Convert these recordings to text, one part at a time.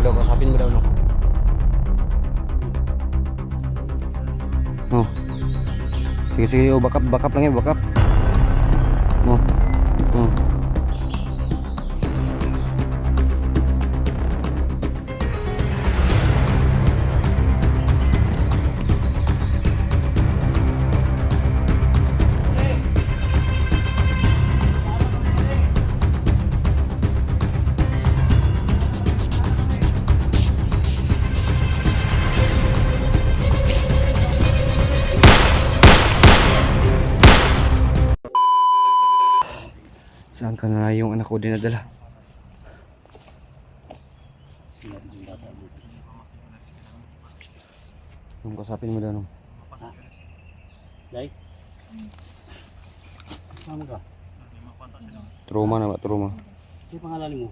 daw, kasapin mo daw no. Oh. Sige sige, oh, bakap lang yan, bakap. Oh. Oh. Saan ka na yung anak ko dinadala? Yung kasapin mo daw no. Dai. Ano ka? Trauma na ba? Trauma. Ano pangalan mo?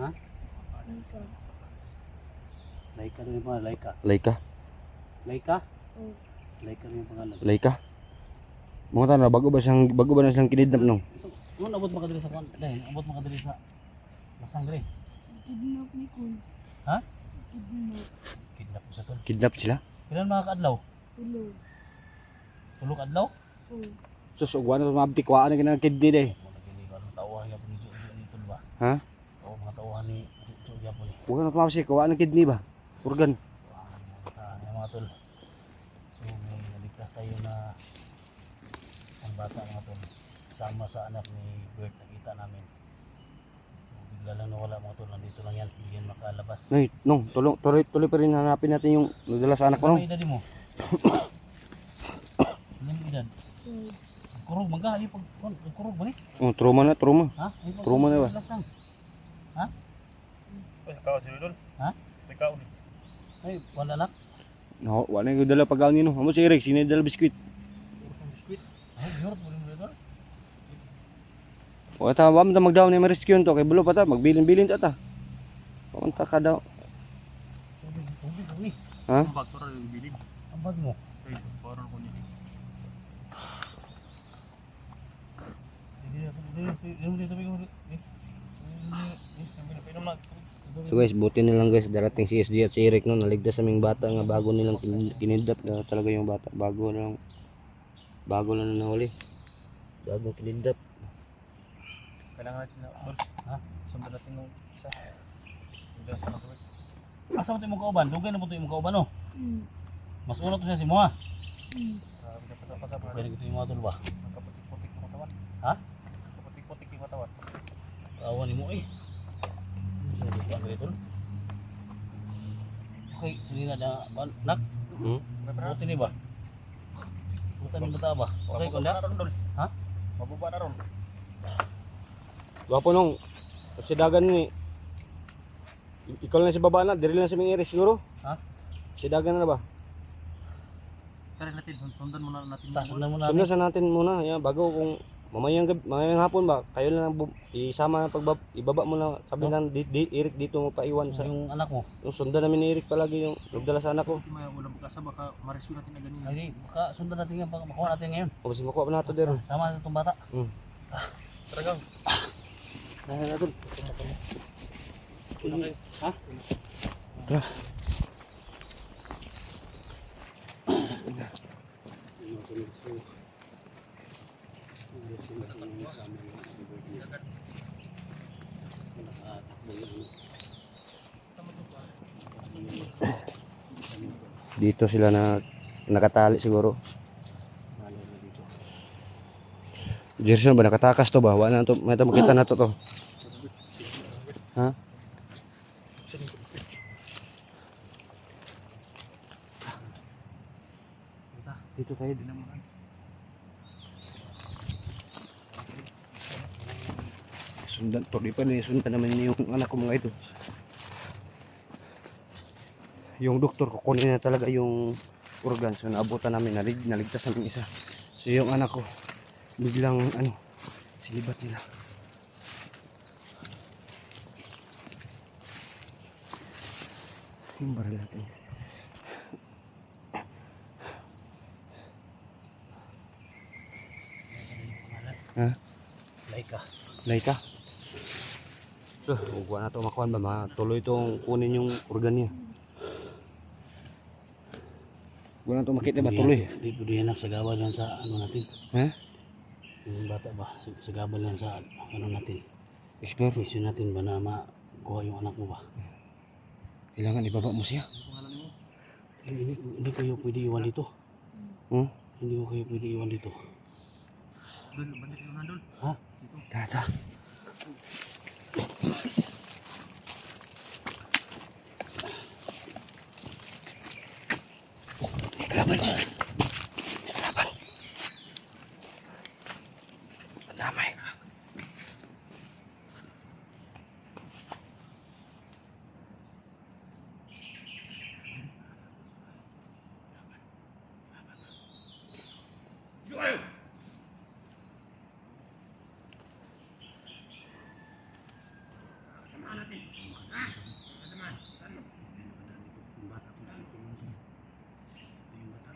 Ha? Laika rin yung pangalan. Laika. Laika? Laika? Laika rin yung pangalan. Laika? Mga tanong, bago ba na silang kinidnap no? Ano abot makadali sa kwan? Dahil abot makadali sa Masangre. Kidnap ni Kun. Ha? Kidnap. Kidnap mo sa tol. Kidnap sila? Kailan mga kaadlaw? Tulog. Tulog adlaw? Oh. Sus, ugwan na mabti kuhaan na kinang kidney day. Mga gini ka ng tauhan niya po ni Tol ba? Ha? Oo, mga tauhan ni Joya po ni. Huwag na tumapos kuhaan ng kidney ba? Organ. Yung mga tol. So may naligtas tayo na isang bata mga tol. Sama sa anak ni Bert, nakita namin. Bigla lang nawala mga tol, nandito lang yan, hindi yan makalabas. Nay, nong, tuloy pa rin hanapin natin yung nadala sa anak ko Ano nong. edad mo? Ano edad? Oh. Kurog, magka, ay pag kurog ba ni? Oh, trauma na, trauma. Ha? Ay, pag- Trauma na ba? lasang. Ha? Ikaw si Ridol. Ha? Ikaw ni. Ay, wala anak. No, wala yung dala pagkaon nino. Amo si Eric, sino yung dala biskwit? Biskuit. Ay, yorot mo rin mo ito. O ta, wam ta magdaw ni ma-rescue to kay bulo pa ta, magbilin-bilin ta ta. Pamunta ka daw. Tubig, tubig. Ha? Ang bag para yung bilid. Ang bag mo. Kay para ko ni. So guys, buti na lang guys, darating si SG at si Eric no, naligtas sa aming bata nga bago nilang kinidnap na talaga yung bata, bago lang nahuli. Bagong kinidnap. Kailangan natin na Dol. Ha? Sundan natin ng isa. Sundan sa makawit. Asa mo tayo mong kauban? Dugay na mo tayo mong kauban no? Mas una to siya si Moa. Grabe ka pasa-pasa pa. Pwede ko ito yung mga tol ba? Nagkaputik-putik yung katawan. Ha? Nagkaputik-putik yung katawan. Awan ni mo eh. Sabi ko ang ganito. Okay, sige na nak. Hmm? Buti ni ba? Buti ni bata ba? Okay, Mababa kunda? na ron Dol. Ha? Mababa na ron. Gwapo nung si dagan ni ikaw lang si baba na, diri lang si Ming Eric siguro. Ha? Si dagan na ba? Tara natin, sundan muna natin. Tasun na muna. Sundan sa natin muna, yan, bago kung mamayang hapon ba, kayo lang isama na ibaba mo na sabi lang Eric dito mo paiwan sa Yung anak mo. yung sundan namin ni Eric palagi yung nagdala sa anak ko. May ulam pagkasa baka ma-rescue natin na ganyan. Ay, baka sundan natin yan. Makuha natin ngayon. O basta makuha pa nato der. Sama sa itong bata. Tara gang. Dahil natin. Ha? Tara. Dito sila na nakatali siguro. Jerson ba nakatakas to ba? Wala na to, may makita na to. Ha? Dito tayo din naman. Sundan to, di pa ni sundan naman yung anak ko mga ito. Yung doktor kukunin na talaga yung organ, so naabutan namin, naligtas namin isa. So yung anak ko biglang silibat nila. Yung baril natin. Ha? Laika. Laika? So, huwag na ito makuhan ba? Matuloy itong kunin yung organ niya. Huwag na ito makita ba? Tuloy. Di pwede yan nagsagabal yan sa ano natin. Ha? Yung bata ba, sagabal yan sa ano natin. Explore. Mission natin ba na makuha yung anak mo ba? Kailangan ibaba mo siya. Hindi kayo pwede iwan dito. Hmm? Hindi ko kayo pwede iwan dito. Dol, bandit yung nandol. Ha? Tata. Kelaban. Kelaban. Damai. Yung bata ko sa yung bata.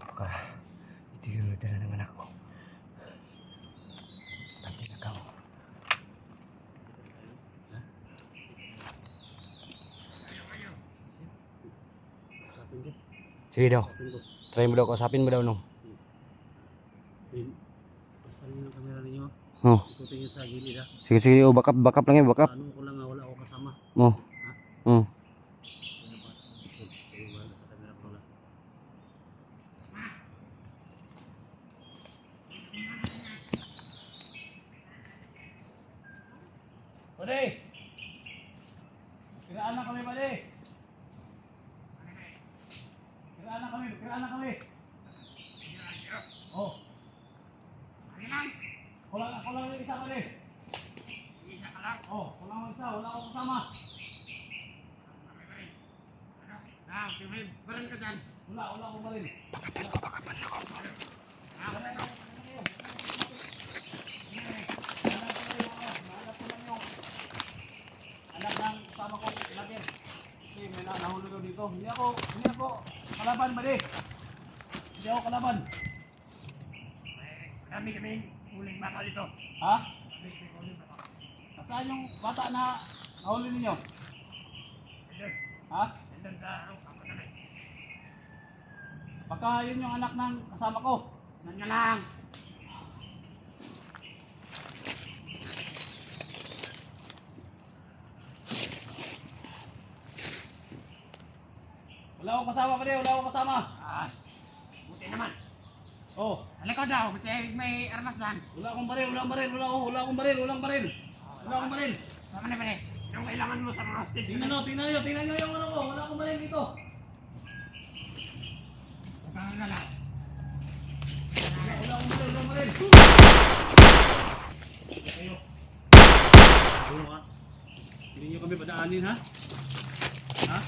Baka ito yung dala ng anak ko. Pati na kau. Usapin ko. Sige daw. Usapin ko. Try mo daw. Kausapin mo daw nung. Basta rin yung camera ninyo. Oh. Ikutin nyo sa gilid ha. Sige sige. Oh, backup lang yan. Backup. Ano ko lang wala ako kasama. Oh. Oh. Kayo wala sa camera ko lang. Pade! Kiraan na kami, pade! Kiraan na kami, kiraan na kami! Oh! Kulang yung isa, pade! Isa ka lang? Oh, kulang yung isa, wala akong kasama! Baril ka dyan? Wala akong baril. Bakapan ko. Anak ng kasama ko, lagyan. Kasi may nahulog daw dito. Hindi ako kalaban, bali. Hindi ako kalaban. Kami huling bata dito. Ha? Nasaan yung bata na nahuli ninyo? Ha? Baka yun yung anak ng kasama ko. Nandiyan lang. Wala akong kasama pa rin, wala akong kasama. Buti naman. Oh, Halika ko daw, kasi may armas dyan. wala akong baril. Wala akong baril. Sama na pare. Yung kailangan mo sa mga stage. Tingnan nyo yung ano ko. Wala akong baril dito. Huwag na lang. Wala akong baril. Kayo. Kayo ha. Hindi nyo kami padaanin ha. Ha?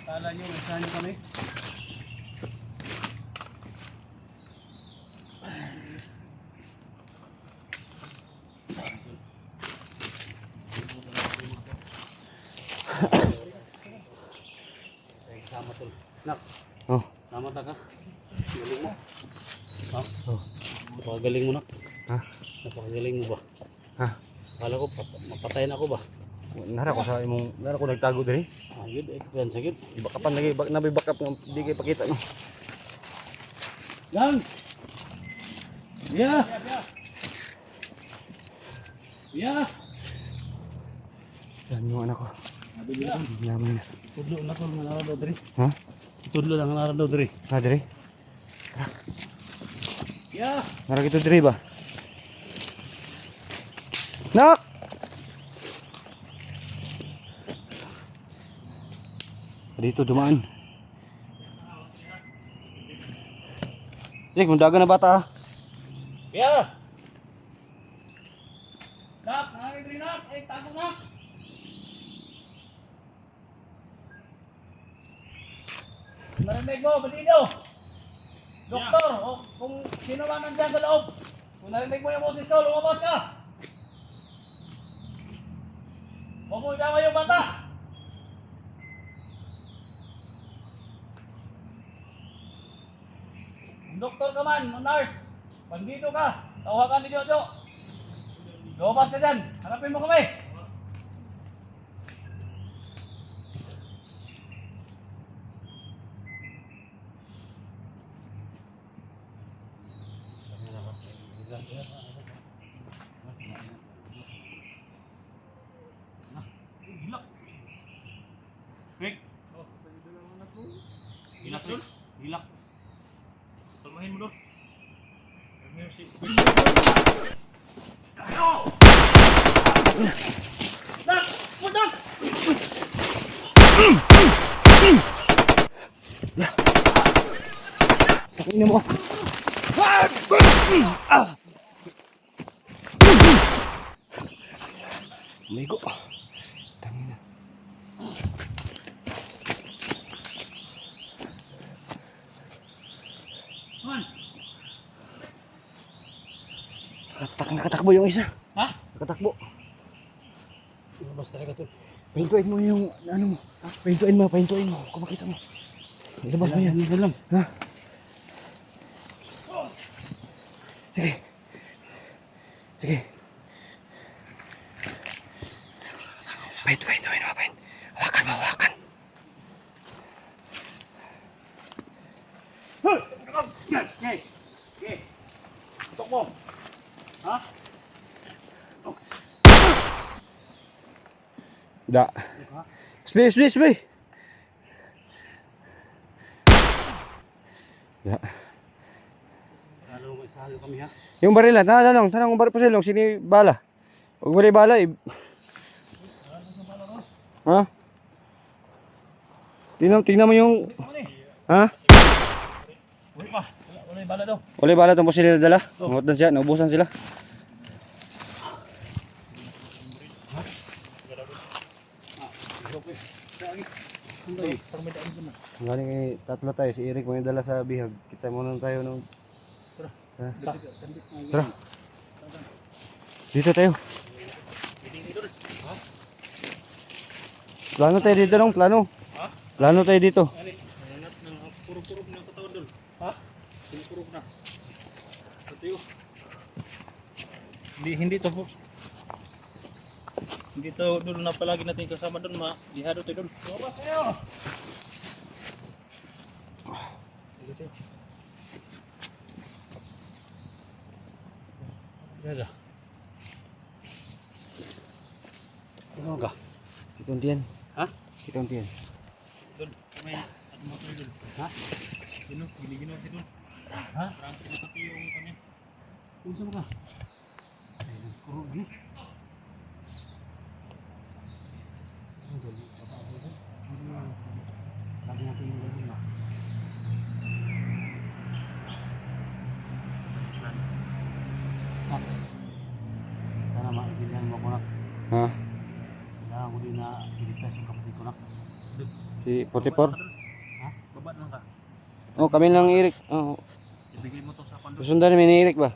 Kala nyo, masahan nyo kami. Sama tol. Nak, Oh. sama ta ka. Galing mo. Ha? Oh. Napakagaling mo nak. Ha? Napakagaling mo ba? Ha? Kala ko mapatayin ako ba? Nara ko sa imong nara ko nagtago diri. Ayun, yan sakit. Bakapan lagi nabi backup nga di kay pakita no. Gang! Ya! Ya! Yan yung anak ko. Yaman na. Tudlo na ko nga narado diri. Ha? Tudlo lang narado diri. Na diri. Ya! Nara gitu diri ba? Nak. Dito dumaan. Jek, mundagan na bata. Ya! Nak, nangin diri nak. Tago nak. Narinig mo, balido. Doktor, o kung sino man nandiyan sa loob, Kung narinig mo yung boses ko, lumabas ka! Huwag mo ikama yung bata! Doktor ka man, nurse! Bandido ka! Tawagan ni Jojo! Lumabas ka dyan! Hanapin mo kami! Quick! Hilak, Quick! Hilak! Tulmahin mo doon! Nak! Putak! Takin mo. Migo. Tangin na. Nakatakbo yung isa. Ha? Nakatakbo. Lumabas talaga to. Pahintuin mo yung ano mo. Pahintuin mo. Kung makita mo. Ilabas mo yan. Yan lang. Ha? Sige. Sige. Pahintuin mo. Hawakan mo. Okay. Okay. Tutok mo. Ha? Da. Sbi. Da. Lalo ko isahalo kami ha. Yung baril na, tanong kung baril po silong, sini bala. Huwag bali bala eh. Ha? Tingnan mo yung, ha? Uy pa. Wala yung bala daw. Wala bala itong po sila dala. Nangutan siya, naubusan sila. Galing kay tatlo tayo, si Eric may dala sa bihag. Kita muna tayo nung... Tara. Dito tayo. Plano tayo dito nung, plano. Plano tayo dito. Purog-purog na katawan doon. Ha? Purog na. Patayo. Hindi to po. Hindi to doon na palagi natin kasama doon, ma-ihado tayo doon. Lumabas kayo. Gada. Ano ka? Itong tiyan. Ha? Itong tiyan. Doon, may at motor doon. Ha? Gino si doon. Ha? Parang pinapati yung kanya. Kung saan ka? Ay, nagkurog ni. Lagi natin yung gawin na. Sana maibigan mo ko na. Ha? Kailangan ko din na iligtas yung kapatid ko na. Si 44? Ha? Baba lang ka. Oh, kami lang Eric. Oh, Ibigay mo to sa kondo. susundan namin ni Eric ba?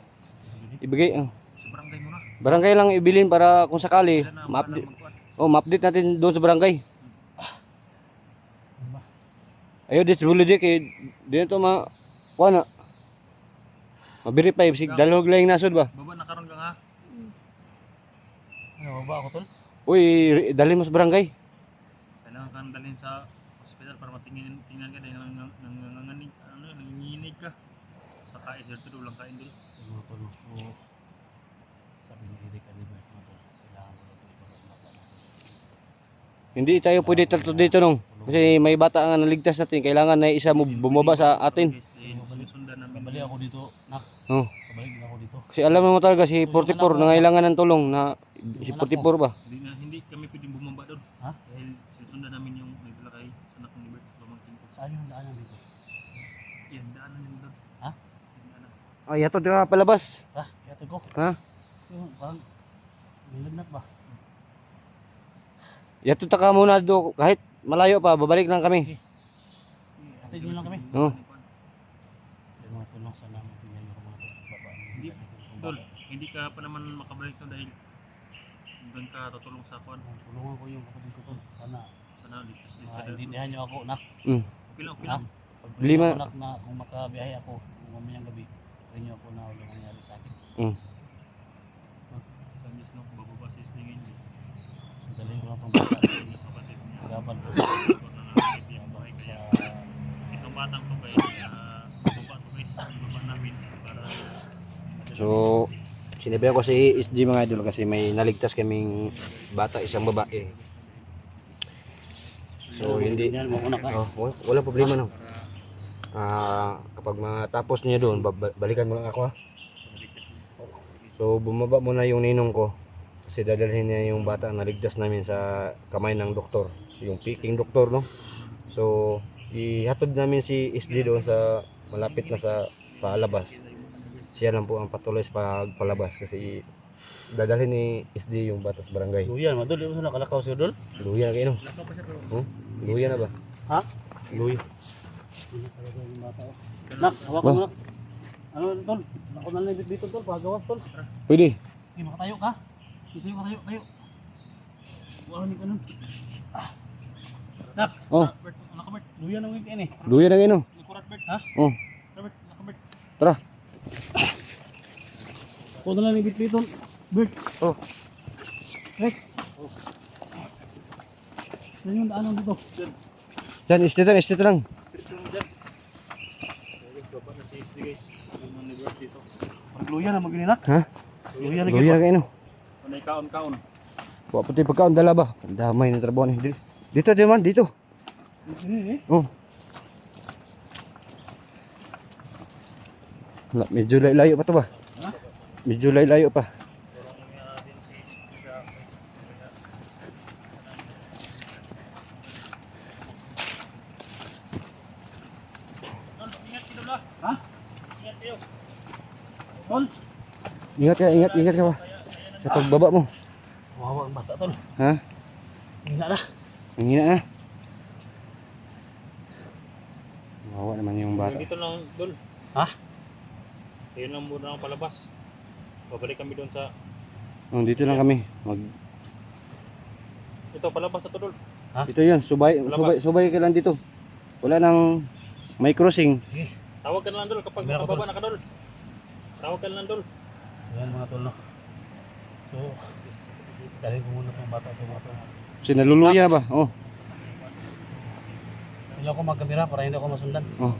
Ibigay. Oh. Sa barangay mo na. Barangay lang ibilin para kung sakali Sila na ma-update. magkuhan. Oh, ma-update natin doon sa barangay. Ayo dis bulodi kay dito ma kuana. Ma-verify sig dalhog lang yung nasod ba? Baba na karon ka nga. Ano ba ako tol? Uy, dalhin mo sa barangay. Kailangan kang dalhin sa hospital para matingin tingnan ka dahil nanginginig ka. Sa kain dito lang kain dito. Ano tol? So, sabi ni Eric kanina mga tol. Kailangan ko na tol. Hindi tayo pwede tatlo dito nung. Kasi may bata nga naligtas natin. Kailangan na isa mo bumaba sa atin. Susundan namin. Babalik ako dito. Nak. Oh. Babalik din ako dito. Kasi alam mo talaga si 44 nangailangan ng tulong na si 44 ba? Hindi kami pwedeng bumaba doon. Ha? Dahil susundan namin yung nagdala kay anak ni Bert. Pamangkin ko. Saan yung daanan dito? Yan, daanan yun doon. Ha? Yan, daanan. Ay, ato ka palabas. Ha? Kaya ko. Ha? Kasi parang nilagnat ba? Yato ta ka muna do kahit malayo pa babalik lang kami. Atid nyo lang kami. Oh. Yung mga tulong sana mapinay yung mga tol. Baba. Hindi. Dol, hindi ka pa naman makabalik to dahil doon ka tutulong sa kwan. Tulungan ko yung kapatid ko tol. Sana Sana ligtas din siya. maintindihan niyo ako nak. Mm. Okay lang, okay Ha? lang. Bili Pag-pray ma- ako nak na kung makabiyahe ako kung mamayang gabi, pray niyo ako na walang mangyari sa akin. Sa miss no, bababa si Stingin. So dalhin ko lang tong bata. Kapatid mo. Sagapan ko sa Pagod na lang yung buhay sa kaya. Itong batang to guys, bababa to guys, baba namin para So, sinabihan ko si SD mga idol kasi may naligtas kaming bata, isang babae. So, hindi, Yan mo nak. walang problema no. Kapag matapos niya doon, balikan mo lang ako ha. So, bumaba muna yung ninong ko kasi dadalhin niya yung bata na naligtas namin sa kamay ng doktor, yung Peking doktor no. So, ihatod namin si SD doon sa malapit na sa palabas. Siya lang po ang patuloy sa pagpalabas kasi dadalhin ni SD yung bata sa barangay. Luyan, madol, di mo sa nakalakaw si Dol? Luya na kayo no? Luya na ba? Ha? Luya. Nak, hawakan mo nak. Ano tol? Ako na lang dito tol, pagawas tol. Pwede. Hindi makatayo ka. Dito yung makatayo, tayo. Wala ni kanon. Nak, Oh, Bert, anak ka Bert, luyan ang weekend eh. luya na kayo no? ikurat Bert. Ha? Oh, Bert, anak ka Bert. tara. Ako na lang dito tol. Bert. Oh. Rek. Saan yung daanan dito? Yan, istito lang. Baba na si SD guys. Ano ni Bert dito. Magluyan na magininak. Ha? Luyan na Luya na kayo no? Panay kaon-kaon. Wa pati pagkaon dala ba? Ang damay ng trabaho ni. Dito man, dito. Eh. Oh. Medyo layo pa to ba? Ha? Medyo layo pa. Tol, ingat kayo lah. Ha? Ingat kayo. Tol. Ingat ka ba? Sa pagbaba mo. Wawa ang bata tol. Ha? Hina na. Ang hina na. Wawa naman yung bata. Dito lang, Dol. Ha? Ayun lang muna ang palabas. Babalik kami doon sa... Oh, dito lang kami. Ito, palabas na to, Dol. Ito 'yun, subay ka lang dito. Wala nang may crossing. Tawag ka na lang, Dol, kapag Meron ko, makababa na ka, Dol. Tawag ka na lang, Dol. Ayan mga tol no. So, dalhin ko muna itong bata ito mga tol. Kasi naluluya na ba? Oh. Sila ako magkamera para hindi ako masundan. Oh.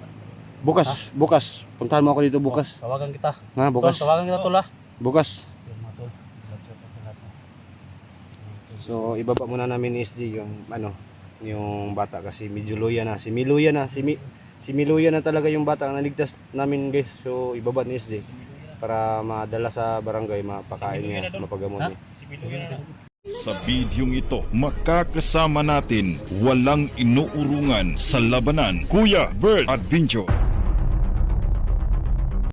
Bukas. Puntahan mo ako dito bukas. Tawagan kita. Ha, bukas. Tol, tawagan kita tol ha. Bukas. Ayan mga tol. Laptop at lahat. So ibaba muna namin ni SD yung yung bata kasi medyo luya na. Si Miluya na talaga yung bata ang naligtas namin guys. So ibaba ni SD para madala sa barangay, mapakain niya, mapagamot niya. Si Milo yan. Sa bidyong ito, makakasama natin walang inuurungan sa labanan, Kuya Bert Adventure.